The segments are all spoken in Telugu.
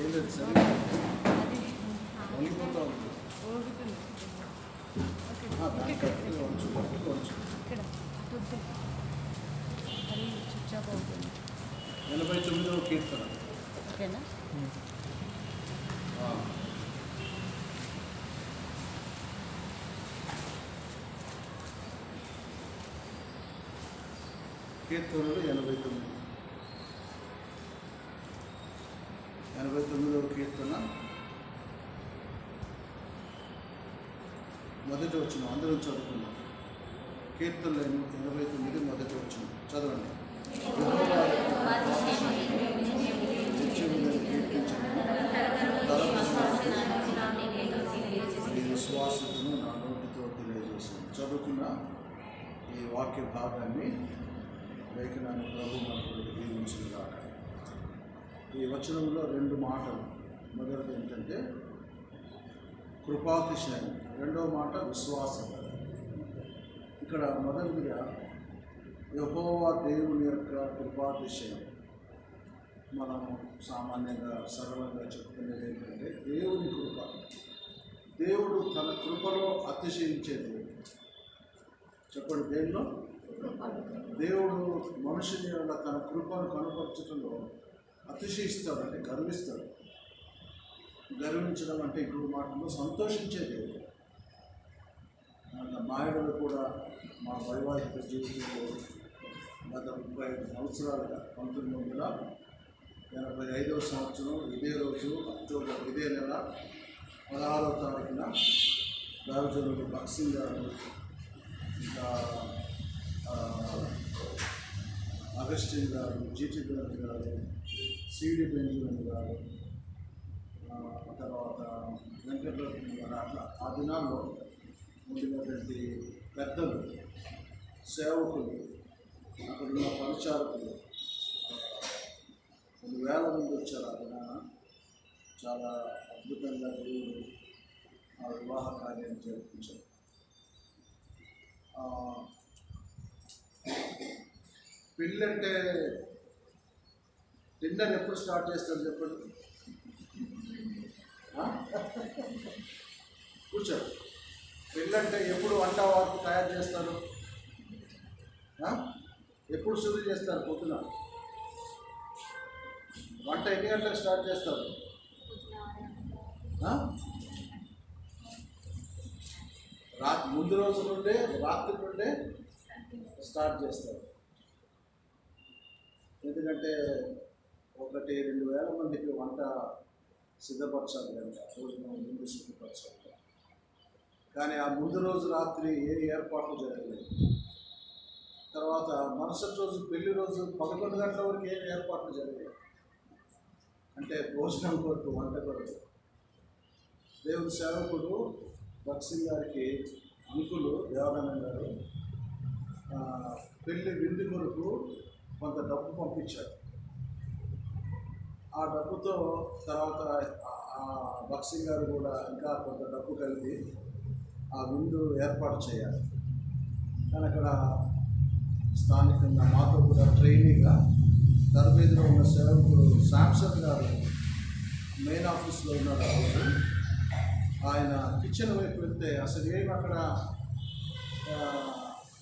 ఏం లేదు సార్, వంగిపోతా ఉంది. అవుతుంది. 89వ కీర్తన. ఓకేనా? కీర్తనలు 89వ కీర్తన మొదటి వచ్చిన అందరూ చదువుకున్నాం. కీర్తనలు 89 మొదటి వచ్చిన చదవండి. ఈ విశ్వాసతను నా నోటితో తెలియజేసాను. చదువుకున్న ఈ వాక్య భాగాన్ని లేఖనాన్ని ప్రభు మనకు దీవించుగాక. ఈ వచనంలో రెండు మాటలు. మొదటిది ఏంటంటే కృపాతిశయం, రెండవ మాట విశ్వాసం. ఇక్కడ మొదటిగా యెహోవా దేవుని యొక్క కృపాతిశయం. మనం సామాన్యంగా సరళంగా చెప్పుకునేది ఏంటంటే దేవుని కృప. దేవుడు తన కృపలో అతిశయించేది. చెప్పండి, దేనిలో? దేవుడు మనుషుని వల్ల తన కృపను కనపరచడంలో అతిశయిస్తాడు, అంటే గర్విస్తాడు. గర్వించడం అంటే ఇప్పుడు మాటల్లో సంతోషించేది. మాయడలు కూడా మా వైవాహిక జీవితంలో గత 35 సంవత్సరాలుగా 1985వ సంవత్సరం ఇదే రోజు అక్టోబర్ ఇదే నెల 16వ తారీఖున రాజులు బక్సింగ్ గారు, ఇంకా అగస్టిన్ గారు, జీటీ గారు, సిడి బెంజమిన్ గారు, తర్వాత వెంకటరత్న గారు, అట్లా ఆ దినాల్లో ఉండినటువంటి పెద్దలు, సేవకులు, అక్కడున్న పరిచారకులు కొన్ని వేల మంది వచ్చారు. ఆ దినాన చాలా అద్భుతంగా దేవుడు ఆ వివాహ కార్యాన్ని జరిపించారు. పెళ్ళి అంటే డిన్నర్ ఎప్పుడు స్టార్ట్ చేస్తారు చెప్పండి? కూర్చోండి. పెళ్ళంటే ఎప్పుడు వంట వారికి తయారు చేస్తారు? ఎప్పుడు శుద్ధి చేస్తారు? పొద్దున వంట ఎన్ని గంటలకు స్టార్ట్ చేస్తారు? ముందు రోజు నుండే, రాత్రి నుండే స్టార్ట్ చేస్తారు. ఎందుకంటే 1-2 వేల మందికి వంట సిద్ధపరచాలి కనుక, భోజనం ముందు సిద్ధపరచాలి. కానీ ఆ ముందు రోజు రాత్రి ఏ ఏర్పాట్లు జరగలేదు. తర్వాత మరుసటి రోజు పెళ్లి రోజు 11 గంటల వరకు ఏం ఏర్పాట్లు జరగలేదు. అంటే భోజనం కొరకు, వంట కొరకు. దేవుని సేవకుడు బక్సింగ్ గారికి అంకులు దేవానంద గారు పెళ్లి విందు కొరకు కొంత డబ్బు పంపించారు. ఆ డబ్బుతో తర్వాత బక్సింగ్ గారు కూడా ఇంకా కొంత డబ్బు కలిపి ఆ విందు ఏర్పాటు చేయాలి. కానీ అక్కడ స్థానికంగా మాతో కూడా ట్రైనీగా తరబేదిలో ఉన్న సేవకుడు శాంసన్ గారు మెయిన్ ఆఫీస్లో ఉన్నారు. రోజు ఆయన కిచెన్ వైపు వెళ్తే అసలు ఏమి అక్కడ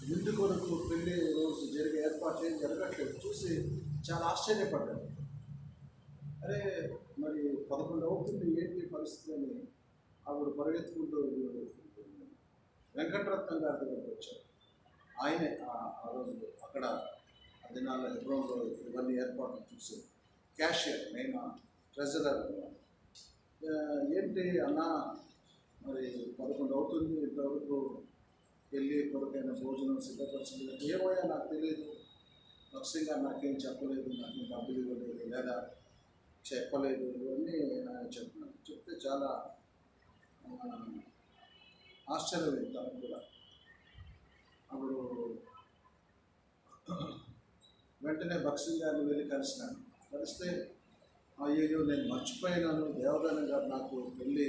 విందు కొరకు పెళ్లి రోజు జరిగే ఏర్పాట్లు ఏం జరగట్లేదు. చూసి చాలా ఆశ్చర్యపడ్డాను. అరే, మరి 11 అవుతుంది, ఏంటి పరిస్థితి అని ఆవిడ పరిగెత్తుకుంటూ వెంకటరత్నం గారి దగ్గరికి వచ్చారు. ఆయనే ఆ రోజు అక్కడ ఆ దినాల్లో హెబ్రోన్లో ఇవన్నీ ఏర్పాట్లు చూసి క్యాషియర్, మెయిన్ ట్రెజరర్. ఏంటి అన్న, మరి 11 అవుతుంది, ఇంతవరకు పెళ్ళి కొరకైన భోజనం సిద్ధపరచలేదు. ఏమోయా నాకు తెలియదు, బక్సింగ్ గారు నాకేం చెప్పలేదు, నాకేం డబ్బులు ఇవ్వలేదు, లేదా చెప్పలేదు, ఇవన్నీ చెప్తున్నాను. చెప్తే చాలా ఆశ్చర్యపోయింది తనకు కూడా. అప్పుడు వెంటనే బక్సింగ్ గారిని వెళ్ళి కలిసినాను. కలిస్తే అయ్యో నేను మర్చిపోయినాను, దేవదాన గారు నాకు పెళ్ళి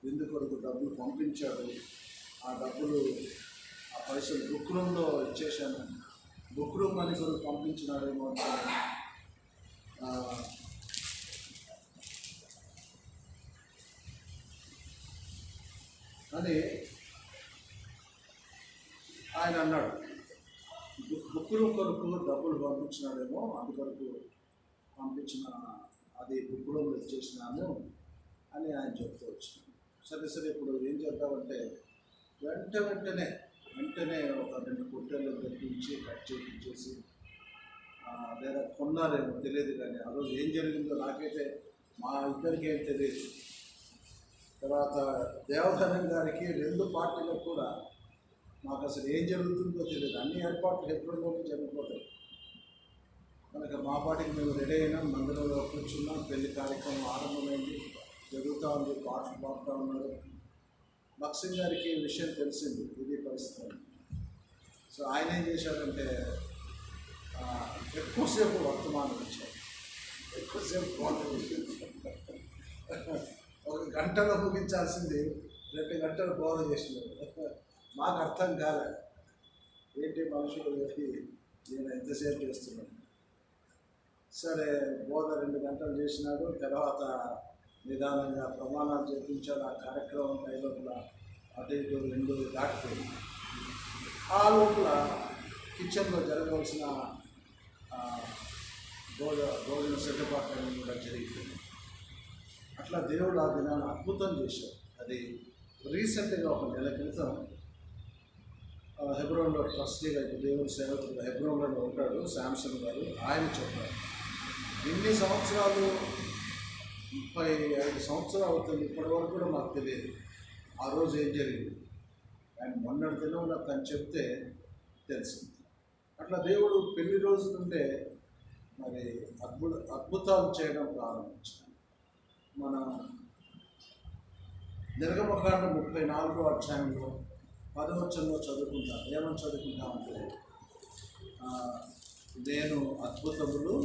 విందు కొరకు డబ్బులు పంపించాడు, ఆ డబ్బులు ఆ పైసలు బుక్ రూమ్లో ఇచ్చేసాను, బుక్ రూమ్ అని కొరకు పంపించినాడేమో. అని ఆయన అన్నాడు. బుక్కులు కొరకు డబ్బులు పంపించినాడేమో, అందుకొరకు పంపించిన అది బుక్కులో ఇచ్చేసినాను అని ఆయన చెప్తూ వచ్చినాడు. సరే ఇప్పుడు ఏం చేద్దామంటే వెంటనే ఒక 2 పొట్టేళ్ళు తెప్పించి కట్ చేయించేసి, లేదా కొన్నారేమో తెలియదు, కానీ ఆ రోజు ఏం జరిగిందో నాకైతే మా ఇద్దరికి ఏం తెలియదు. తర్వాత దేవధనం గారికి 2 పార్టీలకు కూడా మాకు అసలు ఏం జరుగుతుందో తెలియదు. అన్ని ఏర్పాట్లు హెబ్రోన్లోనే జరిగిపోతాయి. కనుక మా పాటికి మేము రెడీ అయినాం, మందిరంలో కూర్చున్నాం, పెళ్లి కార్యక్రమం ఆరంభమైంది, జరుగుతూ ఉంది, పాటలు పాడుతూ ఉన్నారు. బక్సింగ్ గారికి ఈ విషయం తెలిసింది, ఇది పరిస్థితి. సో ఆయన ఏం చేశాడంటే ఎక్కువసేపు వర్తమానం ఇచ్చాడు, ఎక్కువసేపు బోధ చేసింది. 1 గంటలో ముగించాల్సింది 2 గంటలు బోధ చేసినాడు. మాకు అర్థం కాలేదు, ఏంటి మనుషులు వెళ్ళి నేను ఎంతసేపు చేస్తున్నాను. సరే బోధ 2 గంటలు చేసినాడు. తర్వాత నిదానంగా ప్రమాణాలు చేయించాడు. ఆ కార్యక్రమం లోపల అటు ఇటు 2 దాటిపోయింది. ఆ లోపల కిచెన్లో జరగవలసిన భోజన సిద్ధపాటు కూడా జరిగిపోయింది. అట్లా దేవుడు ఆ దినాన్ని అద్భుతం చేశాడు. అది రీసెంట్గా 1 నెల క్రితం హెబ్రోన్లో ట్రస్టీగా దేవుడి సేవకుడు హెబ్రోన్లో ఉంటాడు శాంసన్ గారు, ఆయన చెప్పారు, ఇన్ని సంవత్సరాలు 35 సంవత్సరాలు అవుతుంది, ఇప్పటి వరకు కూడా మాకు తెలియదు ఆ రోజు ఏం జరిగింది. ఆయన మొన్నటి దినంలో తను చెప్తే తెలిసింది. అట్లా దేవుడు పెళ్లి రోజు నుండే మరి అద్భుతాలు చేయడం ప్రారంభించాడు. మన నిర్గమకాండం 34వ అధ్యాయంలో 10వ వచనంలో చదువుకుంటాం. ఏమని చదువుకుంటామంటే, నేను అద్భుతములు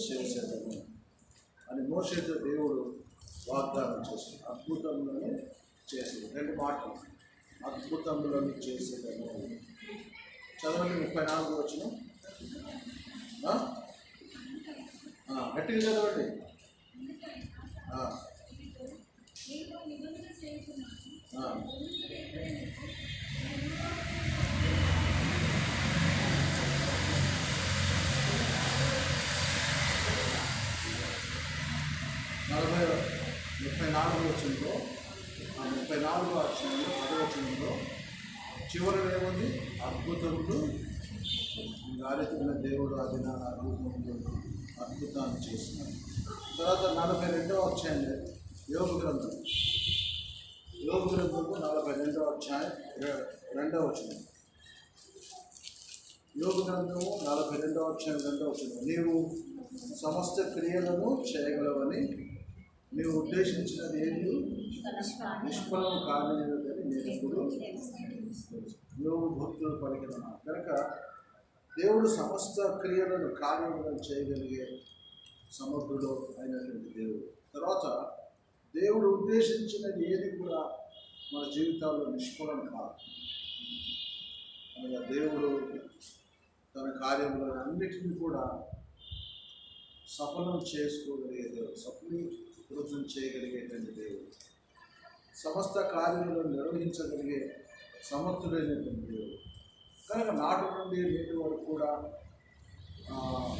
చేసేదను అని మోషేతో దేవుడు వాగ్దానం చేశాడు. అద్భుతములను చేసేది 2 మాటలు, అద్భుతములను చేసేదను. చదవండి 34వ వచనం, గట్టిగా చదవండి. వచనంలో 34వ అధ్యాయంలో 10వ వచనంలో చివరలో ఏముంది? అద్భుతములు గారెత్తిన దేవుడు అది నా అద్భుతాన్ని చేస్తున్నాడు. తర్వాత 42వ అధ్యాయంలో యోగు గ్రంథం 42వ అధ్యాయం 2వ వచనం. యోగు గ్రంథము 42వ అధ్యాయం 2వ వచనం. నీవు సమస్త క్రియలను చేయగలవని నీవు ఉద్దేశించినది ఏది నిష్ఫలం కానిదని నేను ఇప్పుడు యోగు భక్తులు పలికిన కనుక దేవుడు సమస్త క్రియలను కార్యములను చేయగలిగే సమర్థుడు అయినటువంటి దేవుడు. తర్వాత దేవుడు ఉద్దేశించినది ఏది కూడా మన జీవితాల్లో నిష్ఫలం కాదు. అనగా దేవుడు తన కార్యములను అన్నిటిని కూడా సఫలం చేసుకోగలిగే దేవుడు, సఫలీకృతం చేయగలిగేటువంటి దేవుడు, సమస్త కార్యములను నిర్వహించగలిగే సమర్థుడైనటువంటి దేవుడు. కనుక నాటి నుండి నేటి వరకు కూడా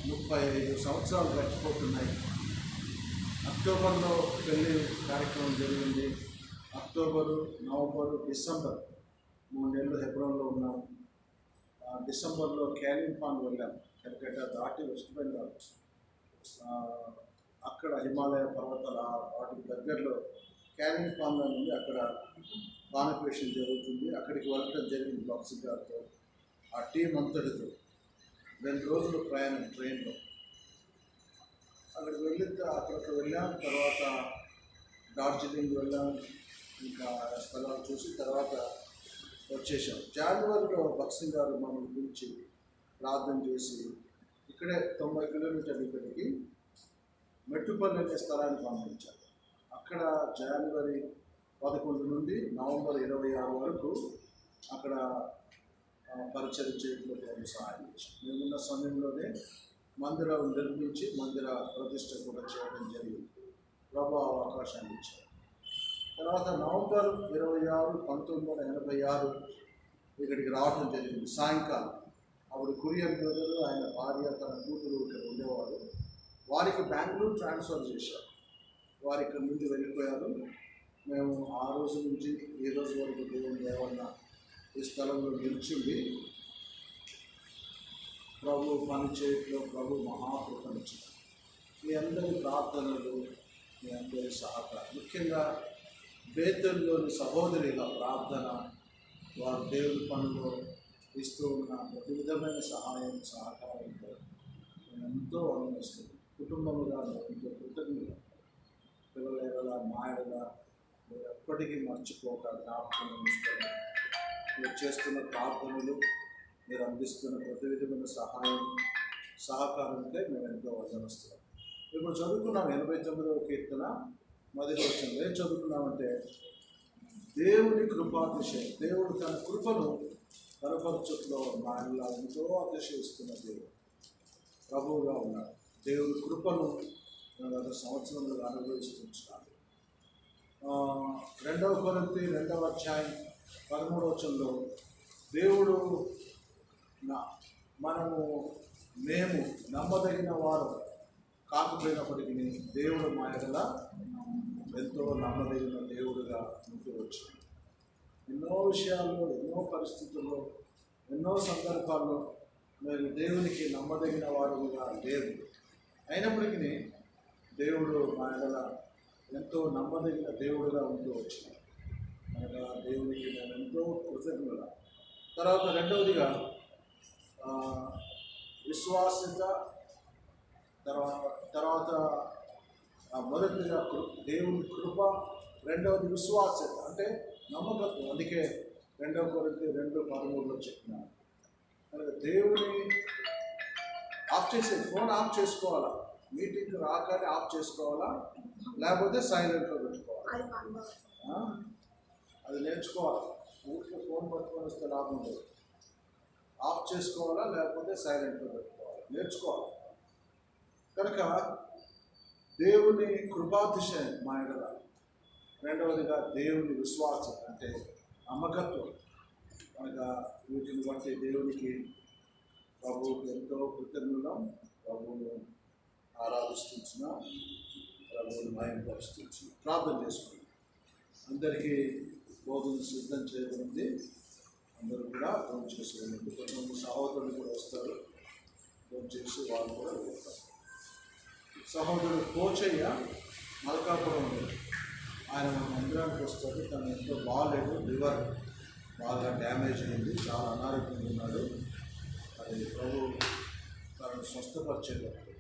35 సంవత్సరాలు గడిచిపోతున్నాయి. అక్టోబర్లో పెళ్లి కార్యక్రమం జరిగింది. అక్టోబరు, నవంబరు, డిసెంబర్ 3 నెలలు హెబ్రోన్లో ఉన్నాం. డిసెంబర్లో క్యాలింపాన్ వెళ్ళాం. కలకట్ట దాటి వెస్ట్ బెంగాల్, అక్కడ హిమాలయ పర్వతాల వాటికి దగ్గరలో క్యాలింపాన్లో నుండి అక్కడ కాన్వకేషన్ జరుగుతుంది. అక్కడికి వెళ్ళడం జరిగింది బాక్సింగ్ గారితో, ఆ టీం అంతటితో. 2 రోజులు ప్రయాణం ట్రైన్లో. అక్కడికి వెళ్ళాం. తర్వాత డార్జిలింగ్ వెళ్ళాం. ఇంకా స్థలాలు చూసి తర్వాత వచ్చేసాం. జనవరిలో బాక్సింగ్ గారు మమ్మల్ని పిలిచి ప్రార్థన చేసి ఇక్కడే 90 కిలోమీటర్లు ఇక్కడికి మెట్టుపల్లి అనే స్థలాన్ని పంపించారు. అక్కడ జనవరి 11 నుండి నవంబర్ 26 వరకు అక్కడ పరిచయం చేయడంలో సహాయం చేశాం. మేమున్న సమయంలోనే మందిరం నిర్మించి మందిర ప్రతిష్ట కూడా చేయడం జరిగింది. ప్రభు అవకాశాన్ని ఇచ్చారు. తర్వాత నవంబర్ 26, 1986 ఇక్కడికి రావడం జరిగింది సాయంకాలం. అప్పుడు కురియన్ బ్రదరు, ఆయన భార్య, తన కూతురు ఇక్కడ ఉండేవారు. వారికి బెంగళూరు ట్రాన్స్ఫర్ చేశారు. వారి ఇక్కడ నుండి వెళ్ళిపోయారు. మేము ఆ రోజు నుంచి ఈ రోజు వరకు దేవుని దేవన్న ఈ స్థలంలో నిలిచింది. ప్రభు పని చేయట్లో ప్రభు మహాకృపనిచ్చింది. మీ అందరి ప్రార్థనలు, మీ అందరి సహకారం, ముఖ్యంగా బేతల్లోని సహోదరుల ప్రార్థన, వారు దేవుని పనిలో ఇస్తూ ఉన్న ప్రతి విధమైన సహాయం సహకారంతో నేను ఎంతో వందనిస్తున్నాను. కుటుంబముగా నేను ఎంతో కృతజ్ఞత. పిల్లల ఎడలా మా ఎడలా మీరు ఎప్పటికీ మర్చిపోక జ్ఞాపకం ఉంచుకొని మీరు చేస్తున్న ప్రార్థనలు, మీరు అందిస్తున్న ప్రతి విధమైన సహాయం సహకారంతో మేము ఎంతో వందనిస్తున్నాం. ఇప్పుడు చదువుకున్నాం 89వ కీర్తన మొదటి వచనం. ఏం చదువుకున్నామంటే, దేవుని కృపాతిశయం, దేవుడు తన కృపను కనపరచుట్లో మాయలా ఎంతో అతిశయిస్తున్న దేవుడు ప్రభువుగా ఉన్నాడు. దేవుని కృపను గత సంవత్సరంలో అనుభవిస్తున్నాడు. 2 కొరింథీ 2వ అధ్యాయం 13వ వచనంలో దేవుడు మేము నమ్మదగిన వారు కాకపోయినప్పటికీ దేవుడు మా ఎడల ఎంతో నమ్మదగిన దేవుడుగా ముందు వచ్చింది. ఎన్నో విషయాల్లో, ఎన్నో పరిస్థితుల్లో, ఎన్నో సందర్భాల్లో మేము దేవునికి నమ్మదగిన వారుగా లేవు. అయినప్పటికీ దేవుడు మా ఎడల ఎంతో నమ్మదగిన దేవుడుగా ఉంటూ వచ్చింది. అనగా దేవునికి మేము ఎంతో కృతజ్ఞత. తర్వాత రెండవదిగా విశ్వాసత, తర్వాత మొదటిగా దేవుని కృప, రెండవది విశ్వాసత అంటే నమ్మకత్వం. అందుకే 2 కొరింథీ 2:13 చెప్పినాను. అలాగే దేవుని ఆఫ్ చేసే ఫోన్ ఆఫ్ చేసుకోవాలా, మీటింగ్కి రాగానే ఆఫ్ చేసుకోవాలా, లేకపోతే సైలెంట్లో పెట్టుకోవాలి. అది నేర్చుకోవాలి. ఊరికి ఫోన్ పట్టుకొని వస్తే లాభం లేదు. ఆఫ్ చేసుకోవాలా, లేకపోతే సైలెంట్లో పెట్టుకోవాలి, నేర్చుకోవాలి. కనుక దేవుని కృపాతిశయం మా ఎడల, రెండవదిగా దేవుని విశ్వాసం అంటే నమ్మకత్వం. కనుక వీటిని బట్టి దేవునికి ప్రభువుకి ఎంతో కృతజ్ఞులం. ప్రభువును ఆరాధిస్తున్నాం, ప్రభువుని మహిమపరుస్తున్నాం. ప్రార్థన చేసుకుంటాం. అందరికీ భోజనం సిద్ధం చేయబడింది. అందరూ కూడా భోజనం చేసి వెళ్ళండి. కొంతమంది సహోదరులు కూడా వస్తారు, భోజనం చేసి వాళ్ళు కూడా వెళ్తారు. సహోదరుడు కోచయ్య మల్కాపురం, ఆయన మన మందిరానికి వస్తాడు. తను ఎంతో బాగాలేదు, లివర్ బాగా డ్యామేజ్ అయింది, చాలా అనారోగ్యంగా ఉన్నాడు. అది ప్రభు తనను స్వస్థపరిచేటప్పుడు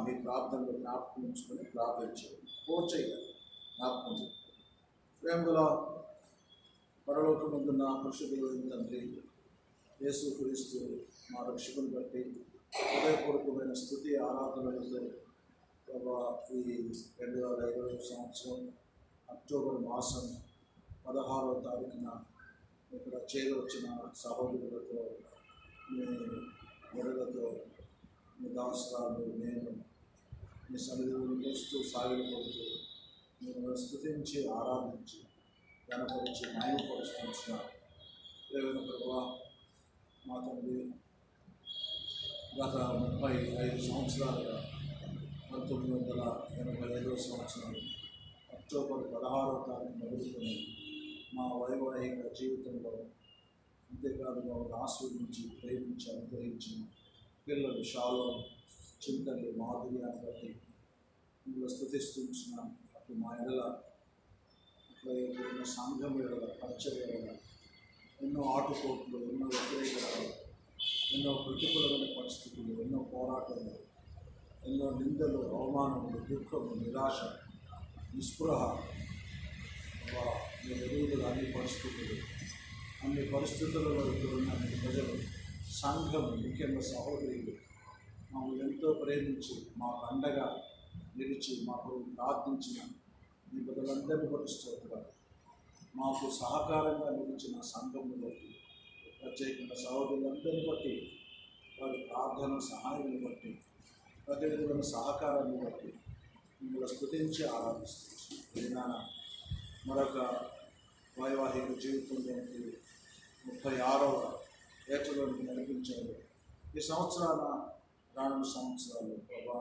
మీ ప్రార్థనలో జ్ఞాపకం ఉంచుకొని ప్రార్థించాడు. కోచయ్య జ్ఞాపకం. ప్రేమగల పరలోకమందున్న పరిశుద్ధుడైన తండ్రి యేసుక్రీస్తు మా రక్షకుని బట్టి హృదయపూర్వకమైన స్తుతి ఆరాధనలతో ప్రభా ఈ 2020 సంవత్సరం అక్టోబర్ మాసం 16వ తారీఖున ఇక్కడ చేరవచ్చిన సహోదరులతో, మీ గొడవలతో, మీ దాసరాలు, నేను మీ సన్నిధిని చూస్తూ సాగిపోతూ మిమ్మల్ని స్తుతించి ఆరాధించి గణపరిచి మహిమపరుస్తున్న ప్రేమైన ప్రభా మా తండ్రి, గత 35 సంవత్సరాలుగా 1985వ సంవత్సరం అక్టోబర్ 16వ తారీఖు మొదలుకొని మా వైవాహిక జీవితంలో అంతేకాదు మమ్మల్ని ఆస్వాదించి ప్రేమించి అనుగ్రహించిన పిల్లలు షాలో, చింతల్లి, మాధుర్యాన్ని బట్టి మిమ్మల్ని స్తుతిస్తున్నాం. అప్పుడు మా ఎడల అట్లా సంఘం ఎడల, పరిచయ ఎడల ఎన్నో ఆటుపోట్లు, ఎన్నో వ్యతిరేకతలు, ఎన్నో ప్రతికూలమైన పరిస్థితులు, ఎన్నో పోరాటాలు, ఎన్నో నిందలు, అవమానములు, దుఃఖము, నిరాశ, నిస్పృహ, మీ ఎదుగుదల అన్ని పరిస్థితులలో ఇక్కడున్న మీ ప్రజలు, సంఘం, ముఖ్యంగా సహోదరులు మమ్మల్ని ఎంతో ప్రేమించి మాకు అండగా నిలిచి మాకు ప్రార్థించిన మీ ప్రజలందరినీ బట్టి స్తోత్రాలు. మాకు సహకారంగా నిలిచిన సంఘమును బట్టి, ప్రత్యేకంగా సహోదరులందరినీ బట్టి, వారి ప్రార్థన సహాయాన్ని బట్టి, ప్రతి విధమైన సహకారాన్ని బట్టి మిమ్మల్ని స్తుతించి ఆరాధిస్తున్నాం. దినాన మరొక వైవాహిక జీవితంలోకి 36వ ఏటలోనికి నడిపించారు. ఈ సంవత్సరాల రానున్న సంవత్సరాలు ప్రభా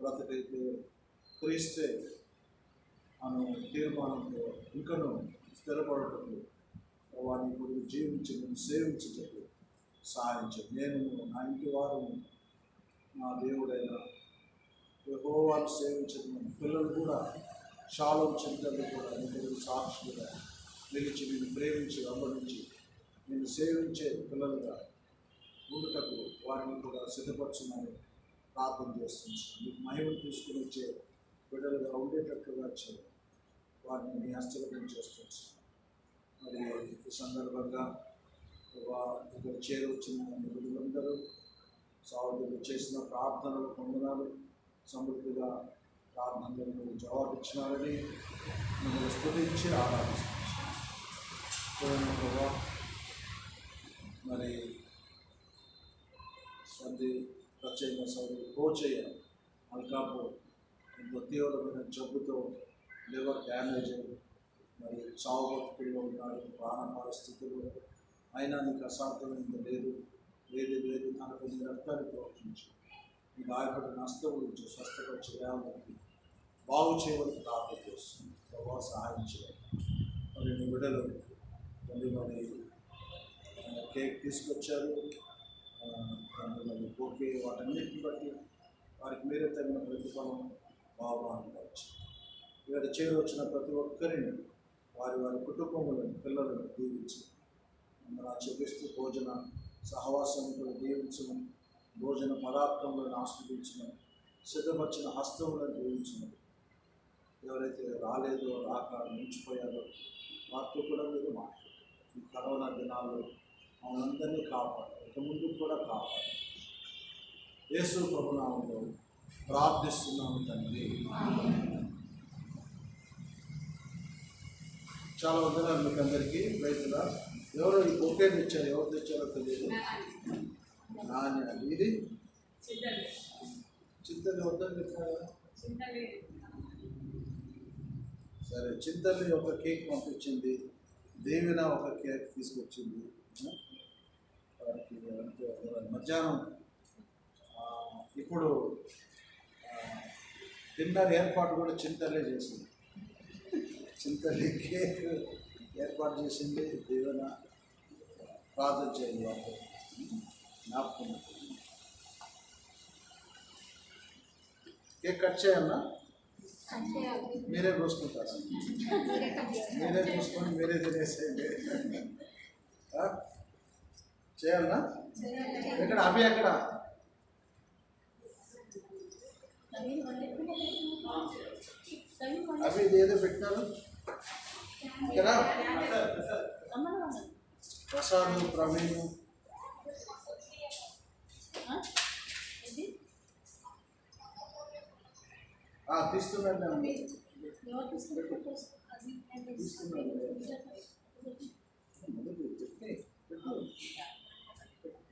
బ్రతకైతే క్రీస్తే అను తీర్మానంతో ఇంకనూ స్థిరపడటకు వారిని కొద్దిగా జీవించి నేను సేవించేటట్టు సహాయించండి. నేను నా ఇంటి వారు నా దేవుడైన యెహోవాను సేవించిన పిల్లలు కూడా షాలోం చింతలు కూడా నేను సాక్షులుగా నిలిచి నేను ప్రేమించి వెంబడించి నేను సేవించే పిల్లలుగా ఉండుటకు వారిని కూడా సిద్ధపరచుమని ప్రార్థన చేస్తున్నాను. మీకు మహిమను తీసుకుని వచ్చే బిడ్డలుగా ఉండేటట్లుగా చేయాలి. వారిని మీ హస్తగతం చేస్తున్నాను. మరి ఈ సందర్భంగా ఇక్కడ చేరొచ్చిన బిడ్డలందరూ సహోదరులు చేసిన ప్రార్థనలు పొందనాలు, సమృద్ధిగా ప్రార్థనలు మీరు జవాబిచ్చినారని మిమ్మల్ని స్తుతించి ఆరాధిస్తున్నాను. మరి సంధి ప్రత్యేక సౌదరి కోచయ్య అల్కాపూర్ ఎంతో తీవ్రమైన జబ్బుతో లివర్ డ్యామేజ్ అయ్యి మరి చావు బతుకుల్లో ఉన్నారు. ప్రాణాపాయ స్థితిలో అయినా నీకు అసాధ్యమైంది లేదు, లేదు తనకు నీ రక్తాన్ని ప్రోక్షించి ఈ గాయపడిన హస్తం గురించి స్వస్థపరిచి వేయాలని బాగు చేయడానికి ప్రార్థన చేస్తుంది. ప్రభావ సహాయం చేయాలి. మరి నీ బిడ్డలు మరి కేక్ తీసుకొచ్చారు, మరి ఓకే, వాటన్నిటిని బట్టి వారికి మీరే తగిన ప్రతిఫలం బాగుండవచ్చు. ఇక్కడ చేరొచ్చిన ప్రతి ఒక్కరిని వారి కుటుంబములను పిల్లలను దీవించి మన చూపిస్తూ భోజన సహవాసాన్ని కూడా దీవించమని, భోజన పదార్థములను ఆస్వాదించమని, సిద్ధపరిచిన హస్తములను దీవించమని, ఎవరైతే రాలేదో రాక మించిపోయారో వారితో కూడా మీరు మాట్లాడారు. ఈ కరోనా దినాల్లో మనందరినీ కాపాడారు, ఇక ముందు కూడా కాపాడారు. యేసు ప్రభునామంలో ప్రార్థిస్తున్నాము తండ్రి. చాలా వందనాలు మీకు అందరికీ. రైతులా ఎవరో ఈ బొకే తెచ్చారు, ఎవరు తెచ్చారో తెలియదు. నాణ్య ఇది చింతల్లి వద్దని చెప్పారా? సరే, చింతల్లి ఒక కేక్ పంపించింది, దేవిన ఒక కేక్ తీసుకొచ్చింది. వారికి మధ్యాహ్నం ఇప్పుడు డిన్నర్ ఏర్పాటు కూడా చింతలే చేసింది. చింతల్లి కేక్ ఏర్పాటు చేసింది. దేవన ప్రార్థన చేయండి, వాళ్ళు జ్ఞాపకం. కేక్ కట్ చేయన్నా? మీరే కోసుకుంటారా? మీరే కోసుకొని మీరే తినేసేయండి. చేయాలన్నా? ఎక్కడ అభి ఎక్కడ? అభి ఇది ఏదో పెట్టినారు ఇక్కడ. ప్రసాద్, ప్రవీణ్ తీస్తున్నాను.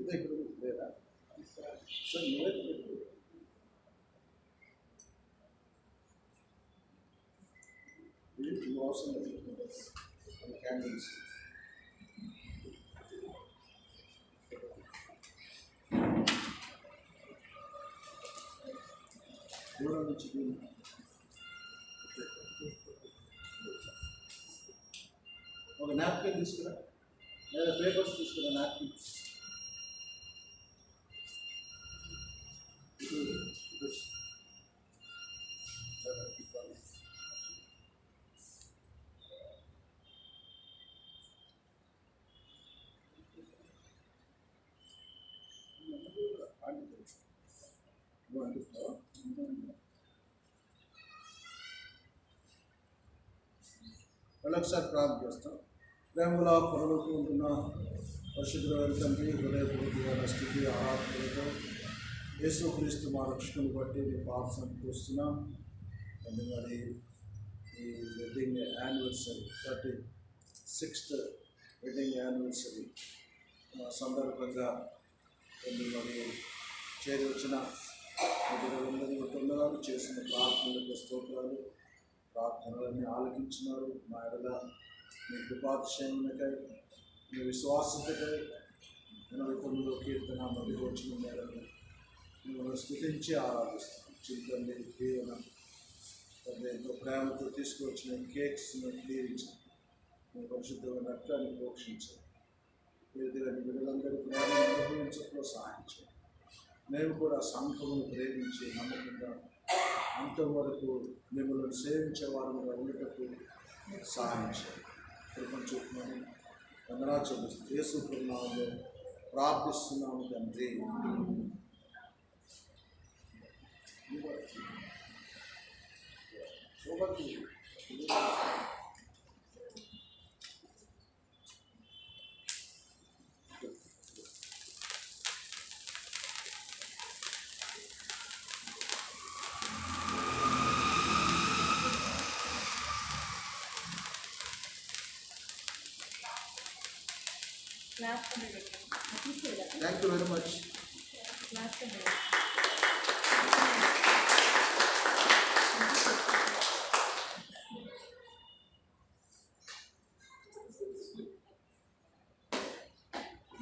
ఇదే ఇప్పుడు లేదా సార్? నువ్వే పెట్టు. ఇది అవసరం లేదు. క్యాండిల్స్ దూరం నుంచి ఒక నాప్కిన్ తీసుకురా, లేదా పేపర్స్ తీసుకురా. నాప్కిన్ ఒకసారి ప్రార్థన చేస్తాం. ప్రేమలా పరలోకి ఉంటున్న పరిశుద్ధుల తండ్రి, హృదయపూర్వక స్థితి ఆరాధనతో యేసుక్రీస్తు మా రక్షణను బట్టి మీ పాప సమకూరుస్తున్నాం. మరి ఈ wedding anniversary 36th wedding anniversary సందర్భంగా మరి చేరి వచ్చిన బిడ్డలందరూ ఉంటున్నారు. చేసిన ప్రార్థనలకు స్తోత్రాలు. ప్రార్థనలన్నీ ఆలకించినారు. మా ఎడల మీ కృపాతిశయమునకై, మీ విశ్వాసతకై 89వ కీర్తన మొదటి వచ్చిన మేరకు మిమ్మల్ని స్తుతించి ఆరాధిస్తాం. చింతల్ని దీవెన ఎంతో ప్రేమతో తీసుకువచ్చిన కేక్స్ను దీవించాం. మీ పరిశుద్ధమైన రక్తాన్ని పోషించాం. ఏదైనా బిడ్డలందరూ ప్రేమను అనుభవించడంలో సహాయం చేయండి. మేము కూడా సంఘమును ప్రేమించి నమ్మకంగా అంతవరకు మిమ్మల్ని సేవించే వారుగా ఉండటకు సహాయం చేయండి. కృపను చూపున్నాను. వందనాలు చెల్లిస్తూ యేసు నామములో ప్రార్థిస్తున్నాము తండ్రి. Thank you very much.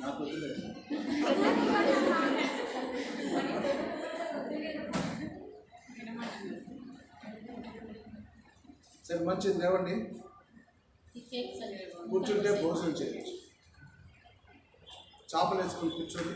నాకు వదిలేదు. సరే మంచిది లేవండి. కూర్చుంటే భోజనం చేయొచ్చు. చేపలు వేసుకొని కూర్చోండి.